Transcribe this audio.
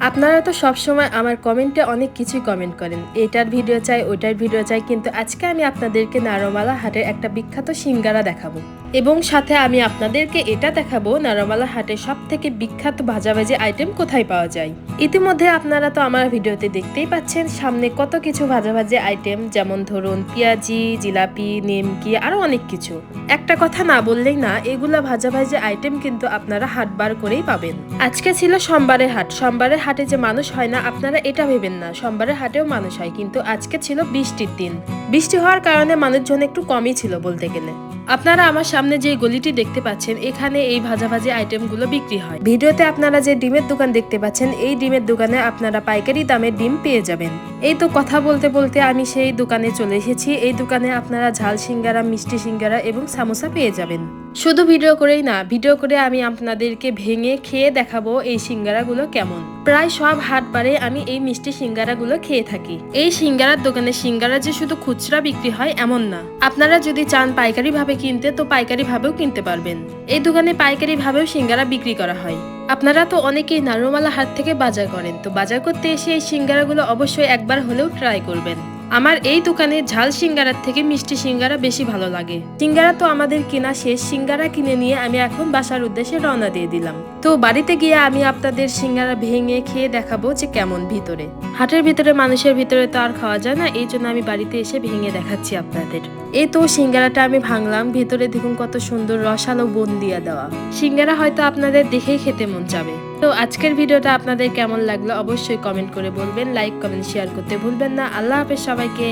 আপনারা তো সবসময় আমার কমেন্টে অনেক কিছুই কমেন্ট করেন, এটার ভিডিও চাই ওইটার ভিডিও চাই, কিন্তু আজকে আমি আপনাদেরকে নারমালা হাটের একটা বিখ্যাত সিঙ্গারা দেখাবো এবং সাথে আমি আপনাদেরকে এটা দেখাবো নারমালা হাটের সব থেকে বিখ্যাত ভাজাভাজি আইটেম কোথায় পাওয়া যায়। ইতিমধ্যে আপনারা তো আমার ভিডিওতে দেখতেই পাচ্ছেন সামনে কত কিছু ভাজাভাজি আইটেম, যেমন ধরুন পেঁয়াজি, জিলাপি, নিমকি, আরো অনেক কিছু। একটা কথা না বললেই না, এগুলা ভাজাভাজি আইটেম কিন্তু আপনারা হাট বার করেই পাবেন। আজকে ছিল সোমবারের হাট। সোমবারের হাটে যে মানুষ হয় না আপনারা এটা ভেবেন না, সোমবারের হাটেও মানুষ হয়, কিন্তু আজকে ছিল বৃষ্টির দিন। বৃষ্টি হওয়ার কারণে মানুষজন একটু কমই ছিল বলতে গেলে। আপনারা আমার সামনে যে গলিটি দেখতে পাচ্ছেন, এখানে এই ভাজাভাজি আইটেমগুলো বিক্রি হয়। ভিডিওতে আপনারা যে ডিমের দোকান দেখতে পাচ্ছেন, এই ডিমের দোকানে আপনারা পাইকারি দামে ডিম পেয়ে যাবেন। এই তো কথা বলতে বলতে আমি সেই দোকানে চলে এসেছি। এই দোকানে আপনারা ঝাল সিঙ্গারা, মিষ্টি সিঙ্গারা এবং সামোসা পেয়ে যাবেন। শুধু ভিডিও করেই না, ভিডিও করে আমি আপনাদেরকে ভেঙে খেয়ে দেখাবো এই সিঙ্গারাগুলো কেমন। প্রায় সব হাটবারে আমি এই মিষ্টি সিঙ্গারাগুলো খেয়ে থাকি। এই সিঙ্গারার দোকানে সিঙ্গারা যে শুধু খুচরা বিক্রি হয় এমন না, আপনারা যদি চান পাইকারি ভাবে কিনতে তো পাইকারি ভাবেও কিনতে পারবেন। এই দোকানে পাইকারি ভাবেও সিঙ্গারা বিক্রি করা হয়। আপনারা তো অনেকেই নারমালা হাট থেকে বাজার করেন, তো বাজার করতে এসে এই সিঙ্গারাগুলো অবশ্যই একবার হলেও ট্রাই করবেন। আমার এই দোকানে ঝাল সিঙ্গারার থেকে মিষ্টি সিঙ্গারা বেশি ভালো লাগে। সিঙ্গারা তো আমাদের কেনা শেষ, সিঙ্গারা কিনে নিয়ে আমি এখন বাসার উদ্দেশ্যে রওনা দিয়ে দিলাম। তো বাড়িতে গিয়ে আমি আপনাদের সিঙ্গারা ভেঙে খেয়ে দেখাবো যে কেমন ভিতরে। হাটের ভিতরে মানুষের ভিতরে তো আর খাওয়া যায় না, এই জন্য আমি বাড়িতে এসে ভেঙে দেখাচ্ছি আপনাদের। এই তো সিঙ্গারাটা আমি ভাঙলাম, ভিতরে দেখুন কত সুন্দর রসালো বোন দিয়ে দেওয়া। সিঙ্গারা হয়তো আপনাদের দেখেই খেতে মন যাবে। তো আজকের ভিডিওটা আপনাদের কেমন লাগলো অবশ্যই কমেন্ট করে বলবেন। লাইক, কমেন্ট, শেয়ার করতে ভুলবেন না। আল্লাহ হাফেজ সবাইকে।